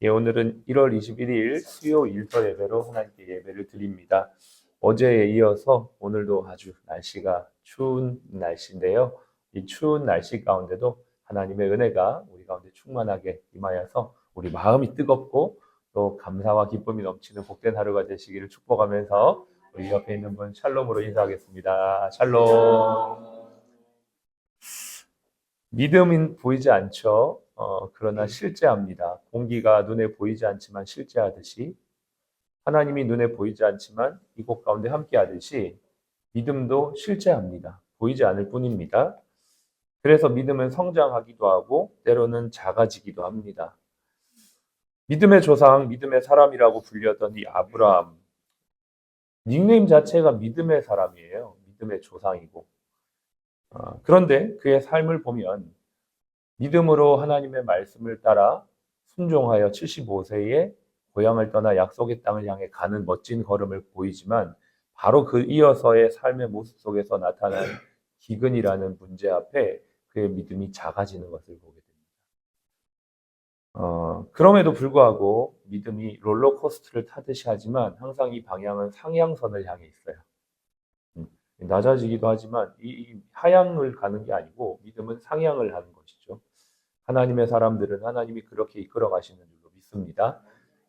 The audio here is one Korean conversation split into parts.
예, 오늘은 1월 21일 수요 일터 예배로 하나님께 예배를 드립니다. 어제에 이어서 오늘도 아주 날씨가 추운 날씨인데요. 이 추운 날씨 가운데도 하나님의 은혜가 우리 가운데 충만하게 임하여서 우리 마음이 뜨겁고 또 감사와 기쁨이 넘치는 복된 하루가 되시기를 축복하면서 우리 옆에 있는 분 샬롬으로 인사하겠습니다. 샬롬. 믿음은 보이지 않죠. 그러나 실제합니다. 공기가 눈에 보이지 않지만 실제하듯이 하나님이 눈에 보이지 않지만 이곳 가운데 함께하듯이 믿음도 실제합니다. 보이지 않을 뿐입니다. 그래서 믿음은 성장하기도 하고 때로는 작아지기도 합니다. 믿음의 조상, 믿음의 사람이라고 불렸던 이 아브라함, 닉네임 자체가 믿음의 사람이에요. 믿음의 조상이고. 그런데 그의 삶을 보면 믿음으로 하나님의 말씀을 따라 순종하여 75세에 고향을 떠나 약속의 땅을 향해 가는 멋진 걸음을 보이지만 바로 그 이어서의 삶의 모습 속에서 나타난 기근이라는 문제 앞에 그의 믿음이 작아지는 것을 보게 됩니다. 그럼에도 불구하고 믿음이 롤러코스터를 타듯이 하지만 항상 이 방향은 상향선을 향해 있어요. 낮아지기도 하지만 이 하향을 가는 게 아니고 믿음은 상향을 하는 것이죠. 하나님의 사람들은 하나님이 그렇게 이끌어 가시는 줄로 믿습니다.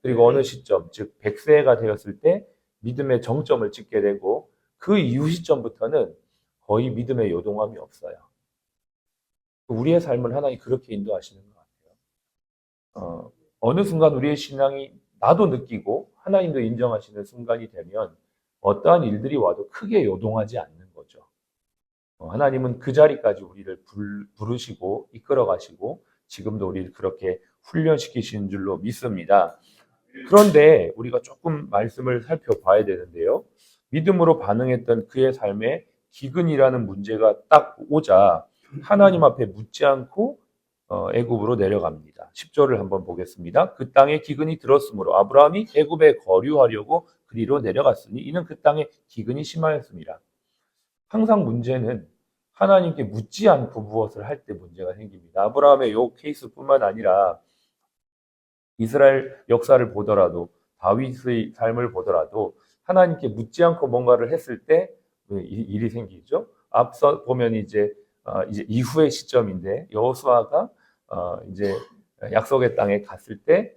그리고 어느 시점, 즉 100세가 되었을 때 믿음의 정점을 찍게 되고 그 이후 시점부터는 거의 믿음의 요동함이 없어요. 우리의 삶을 하나님이 그렇게 인도하시는 것 같아요. 어느 순간 우리의 신앙이 나도 느끼고 하나님도 인정하시는 순간이 되면 어떠한 일들이 와도 크게 요동하지 않는 거죠. 하나님은 그 자리까지 우리를 부르시고 이끌어 가시고 지금도 우리를 그렇게 훈련시키시는 줄로 믿습니다. 그런데 우리가 조금 말씀을 살펴봐야 되는데요. 믿음으로 반응했던 그의 삶에 기근이라는 문제가 딱 오자 하나님 앞에 묻지 않고 애굽으로 내려갑니다. 10절을 한번 보겠습니다. 그 땅에 기근이 들었으므로 아브라함이 애굽에 거류하려고 그리로 내려갔으니 이는 그 땅에 기근이 심하였습니다. 항상 문제는 하나님께 묻지 않고 무엇을 할 때 문제가 생깁니다. 아브라함의 요 케이스뿐만 아니라 이스라엘 역사를 보더라도 다윗의 삶을 보더라도 하나님께 묻지 않고 뭔가를 했을 때 일이 생기죠. 앞서 보면 이제 이후의 시점인데 여호수아가 이제 약속의 땅에 갔을 때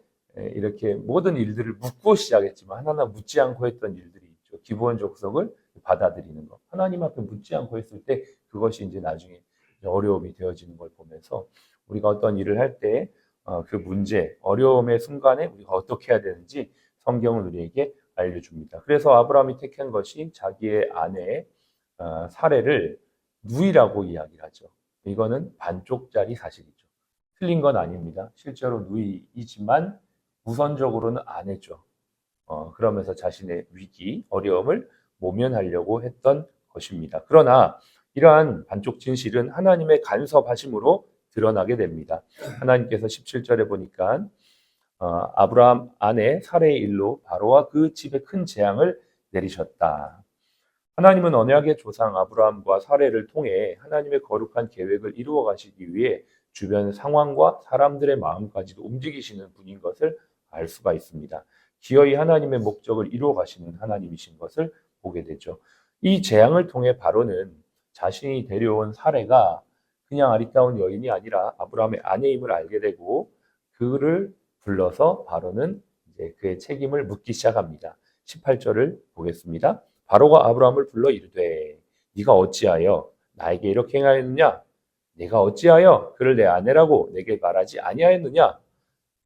이렇게 모든 일들을 묻고 시작했지만 하나하나 묻지 않고 했던 일들이 있죠. 기본 족속을 받아들이는 것. 하나님 앞에 묻지 않고 했을 때 그것이 이제 나중에 어려움이 되어지는 걸 보면서 우리가 어떤 일을 할 때 그 문제, 어려움의 순간에 우리가 어떻게 해야 되는지 성경은 우리에게 알려줍니다. 그래서 아브라함이 택한 것이 자기의 아내 사례를 누이라고 이야기를 하죠. 이거는 반쪽짜리 사실이죠. 틀린 건 아닙니다. 실제로 누이이지만 우선적으로는 아내죠. 그러면서 자신의 위기, 어려움을 모면하려고 했던 것입니다. 그러나 이러한 반쪽 진실은 하나님의 간섭하심으로 드러나게 됩니다. 하나님께서 17절에 보니까 아브라함 아내 사레의 일로 바로와 그 집에 큰 재앙을 내리셨다. 하나님은 언약의 조상 아브라함과 사레를 통해 하나님의 거룩한 계획을 이루어 가시기 위해 주변 상황과 사람들의 마음까지도 움직이시는 분인 것을 알 수가 있습니다. 기어이 하나님의 목적을 이루어 가시는 하나님이신 것을 보게 되죠. 이 재앙을 통해 바로는 자신이 데려온 사레가 그냥 아리따운 여인이 아니라 아브라함의 아내임을 알게 되고 그를 불러서 바로는 이제 그의 책임을 묻기 시작합니다. 18절을 보겠습니다. 바로가 아브라함을 불러 이르되 네가 어찌하여 나에게 이렇게 행하였느냐? 내가 어찌하여 그를 내 아내라고 내게 말하지 아니하였느냐?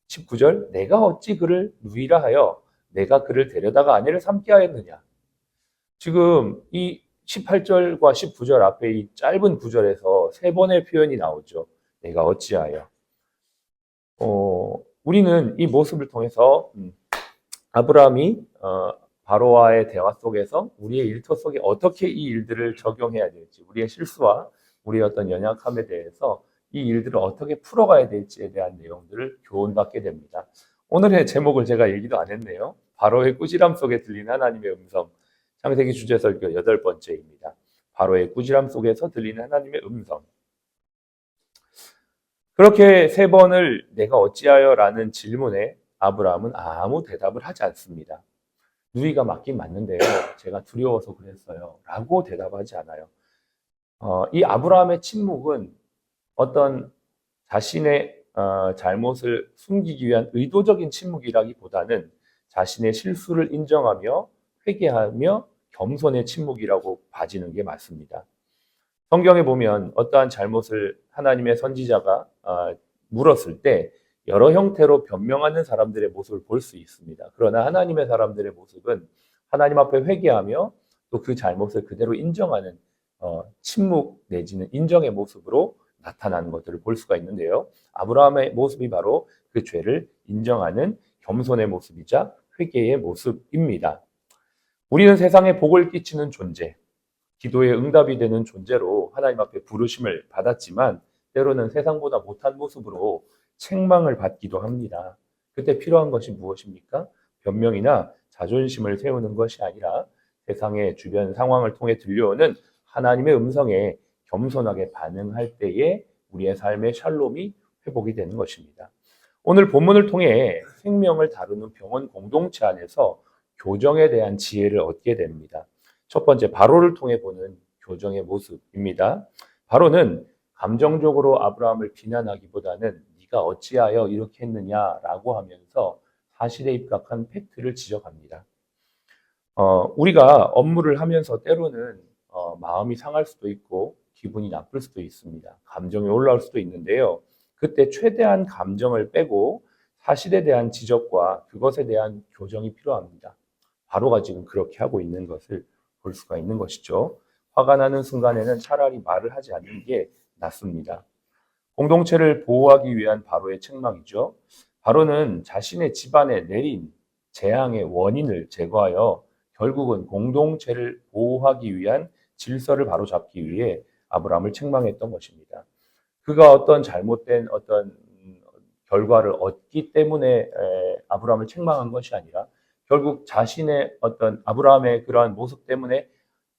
19절 내가 어찌 그를 누이라 하여 내가 그를 데려다가 아내를 삼게 하였느냐? 지금 이 18절과 19절 앞에 이 짧은 구절에서 세 번의 표현이 나오죠. 내가 어찌하여. 우리는 이 모습을 통해서 아브라함이 바로와의 대화 속에서 우리의 일터 속에 어떻게 이 일들을 적용해야 될지, 우리의 실수와 우리의 어떤 연약함에 대해서 이 일들을 어떻게 풀어가야 될지에 대한 내용들을 교훈받게 됩니다. 오늘의 제목을 제가 얘기도 안 했네요. 바로의 꾸지람 속에 들린 하나님의 음성. 창세기 주제설교 8번째입니다. 바로의 꾸지람 속에서 들리는 하나님의 음성. 그렇게 세 번을 내가 어찌하여 라는 질문에 아브라함은 아무 대답을 하지 않습니다. 누이가 맞긴 맞는데요. 제가 두려워서 그랬어요. 라고 대답하지 않아요. 이 아브라함의 침묵은 어떤 자신의 잘못을 숨기기 위한 의도적인 침묵이라기보다는 자신의 실수를 인정하며 회개하며 겸손의 침묵이라고 봐지는 게 맞습니다. 성경에 보면 어떠한 잘못을 하나님의 선지자가 물었을 때 여러 형태로 변명하는 사람들의 모습을 볼 수 있습니다. 그러나 하나님의 사람들의 모습은 하나님 앞에 회개하며 또 그 잘못을 그대로 인정하는 침묵 내지는 인정의 모습으로 나타나는 것들을 볼 수가 있는데요. 아브라함의 모습이 바로 그 죄를 인정하는 겸손의 모습이자 회개의 모습입니다. 우리는 세상에 복을 끼치는 존재, 기도의 응답이 되는 존재로 하나님 앞에 부르심을 받았지만 때로는 세상보다 못한 모습으로 책망을 받기도 합니다. 그때 필요한 것이 무엇입니까? 변명이나 자존심을 세우는 것이 아니라 세상의 주변 상황을 통해 들려오는 하나님의 음성에 겸손하게 반응할 때에 우리의 삶의 샬롬이 회복이 되는 것입니다. 오늘 본문을 통해 생명을 다루는 병원 공동체 안에서 교정에 대한 지혜를 얻게 됩니다. 첫 번째, 바로를 통해 보는 교정의 모습입니다. 바로는 감정적으로 아브라함을 비난하기보다는 네가 어찌하여 이렇게 했느냐라고 하면서 사실에 입각한 팩트를 지적합니다. 우리가 업무를 하면서 때로는 마음이 상할 수도 있고 기분이 나쁠 수도 있습니다. 감정이 올라올 수도 있는데요. 그때 최대한 감정을 빼고 사실에 대한 지적과 그것에 대한 교정이 필요합니다. 바로가 지금 그렇게 하고 있는 것을 볼 수가 있는 것이죠. 화가 나는 순간에는 차라리 말을 하지 않는 게 낫습니다. 공동체를 보호하기 위한 바로의 책망이죠. 바로는 자신의 집안에 내린 재앙의 원인을 제거하여 결국은 공동체를 보호하기 위한 질서를 바로잡기 위해 아브라함을 책망했던 것입니다. 그가 어떤 잘못된 어떤 결과를 얻기 때문에 아브라함을 책망한 것이 아니라 결국 자신의 어떤 아브라함의 그러한 모습 때문에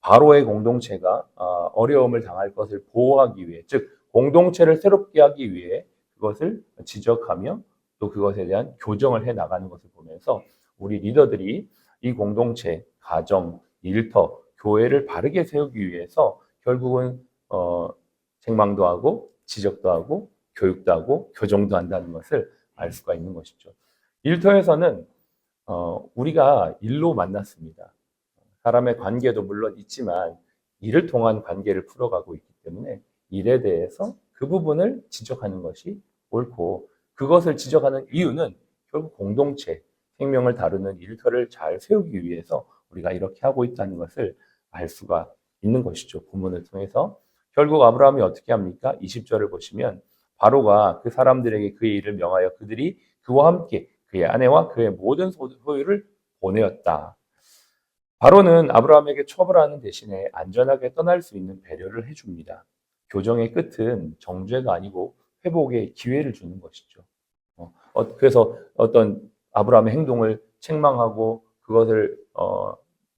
바로의 공동체가 어려움을 당할 것을 보호하기 위해, 즉 공동체를 새롭게 하기 위해 그것을 지적하며 또 그것에 대한 교정을 해 나가는 것을 보면서 우리 리더들이 이 공동체, 가정, 일터, 교회를 바르게 세우기 위해서 결국은 책망도 하고 지적도 하고 교육도 하고 교정도 한다는 것을 알 수가 있는 것이죠. 일터에서는 우리가 일로 만났습니다. 사람의 관계도 물론 있지만 일을 통한 관계를 풀어가고 있기 때문에 일에 대해서 그 부분을 지적하는 것이 옳고 그것을 지적하는 이유는 결국 공동체, 생명을 다루는 일터를 잘 세우기 위해서 우리가 이렇게 하고 있다는 것을 알 수가 있는 것이죠. 본문을 통해서. 결국 아브라함이 어떻게 합니까? 20절을 보시면 바로가 그 사람들에게 그의 일을 명하여 그들이 그와 함께 그의 아내와 그의 모든 소유를 보내었다. 바로는 아브라함에게 처벌하는 대신에 안전하게 떠날 수 있는 배려를 해줍니다. 교정의 끝은 정죄가 아니고 회복의 기회를 주는 것이죠. 그래서 어떤 아브라함의 행동을 책망하고 그것을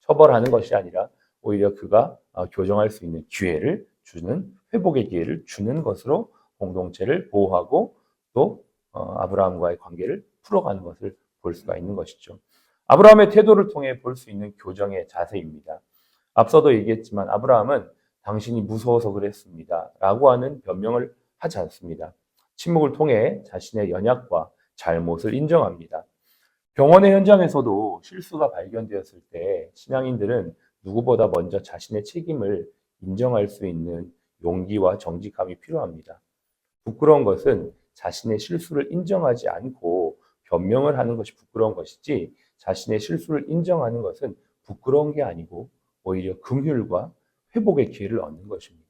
처벌하는 것이 아니라 오히려 그가 교정할 수 있는 기회를 주는, 회복의 기회를 주는 것으로 공동체를 보호하고 또 아브라함과의 관계를 풀어가는 것을 볼 수가 있는 것이죠. 아브라함의 태도를 통해 볼 수 있는 교정의 자세입니다. 앞서도 얘기했지만 아브라함은 당신이 무서워서 그랬습니다. 라고 하는 변명을 하지 않습니다. 침묵을 통해 자신의 연약과 잘못을 인정합니다. 병원의 현장에서도 실수가 발견되었을 때 신앙인들은 누구보다 먼저 자신의 책임을 인정할 수 있는 용기와 정직함이 필요합니다. 부끄러운 것은 자신의 실수를 인정하지 않고 변명을 하는 것이 부끄러운 것이지 자신의 실수를 인정하는 것은 부끄러운 게 아니고 오히려 긍휼과 회복의 기회를 얻는 것입니다.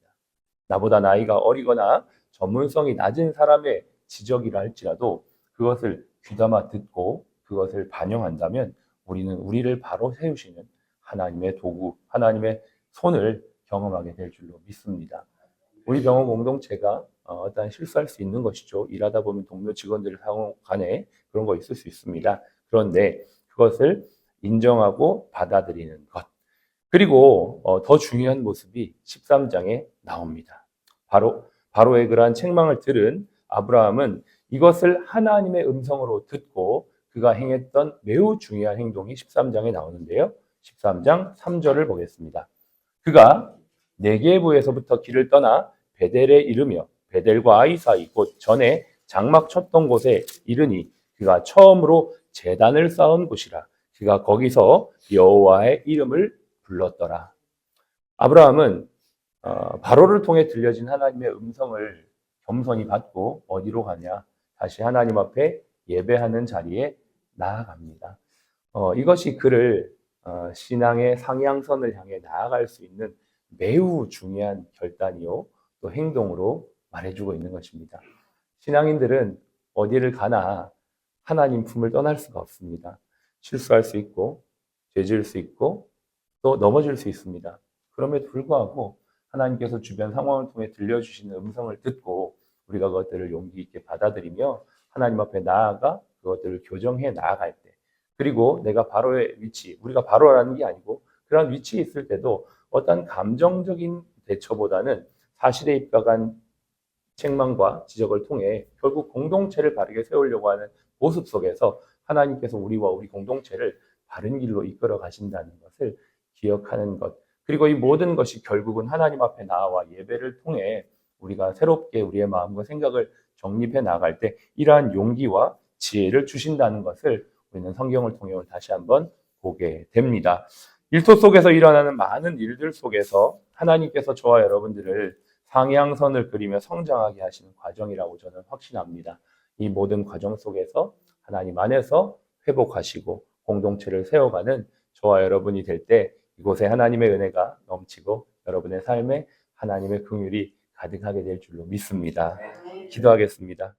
나보다 나이가 어리거나 전문성이 낮은 사람의 지적이라 할지라도 그것을 귀담아 듣고 그것을 반영한다면 우리는 우리를 바로 세우시는 하나님의 도구, 하나님의 손을 경험하게 될 줄로 믿습니다. 우리 병원 공동체가 어떠한 실수할 수 있는 것이죠. 일하다 보면 동료 직원들 간에 그런 거 있을 수 있습니다. 그런데 그것을 인정하고 받아들이는 것. 그리고 더 중요한 모습이 13장에 나옵니다. 바로의 그러한 책망을 들은 아브라함은 이것을 하나님의 음성으로 듣고 그가 행했던 매우 중요한 행동이 13장에 나오는데요. 13장 3절을 보겠습니다. 그가 네게부에서부터 길을 떠나 베델에 이르며 베델과 아이 사이 곧 전에 장막 쳤던 곳에 이르니 그가 처음으로 제단을 쌓은 곳이라. 그가 거기서 여호와의 이름을 불렀더라. 아브라함은 바로를 통해 들려진 하나님의 음성을 겸손히 받고 어디로 가냐? 다시 하나님 앞에 예배하는 자리에 나아갑니다. 이것이 그를 신앙의 상향선을 향해 나아갈 수 있는 매우 중요한 결단이요, 또 행동으로 말해주고 있는 것입니다. 신앙인들은 어디를 가나 하나님 품을 떠날 수가 없습니다. 실수할 수 있고, 죄 지을 수 있고, 또 넘어질 수 있습니다. 그럼에도 불구하고 하나님께서 주변 상황을 통해 들려주시는 음성을 듣고 우리가 그것들을 용기 있게 받아들이며 하나님 앞에 나아가 그것들을 교정해 나아갈 때, 그리고 내가 바로의 위치, 우리가 바로라는 게 아니고 그런 위치에 있을 때도 어떤 감정적인 대처보다는 사실에 입각한 책망과 지적을 통해 결국 공동체를 바르게 세우려고 하는 모습 속에서 하나님께서 우리와 우리 공동체를 바른 길로 이끌어 가신다는 것을 기억하는 것. 그리고 이 모든 것이 결국은 하나님 앞에 나와 예배를 통해 우리가 새롭게 우리의 마음과 생각을 정립해 나갈 때 이러한 용기와 지혜를 주신다는 것을 우리는 성경을 통해 다시 한번 보게 됩니다. 일터 속에서 일어나는 많은 일들 속에서 하나님께서 저와 여러분들을 상향선을 그리며 성장하게 하시는 과정이라고 저는 확신합니다. 이 모든 과정 속에서 하나님 안에서 회복하시고 공동체를 세워가는 저와 여러분이 될 때 이곳에 하나님의 은혜가 넘치고 여러분의 삶에 하나님의 긍휼이 가득하게 될 줄로 믿습니다. 기도하겠습니다.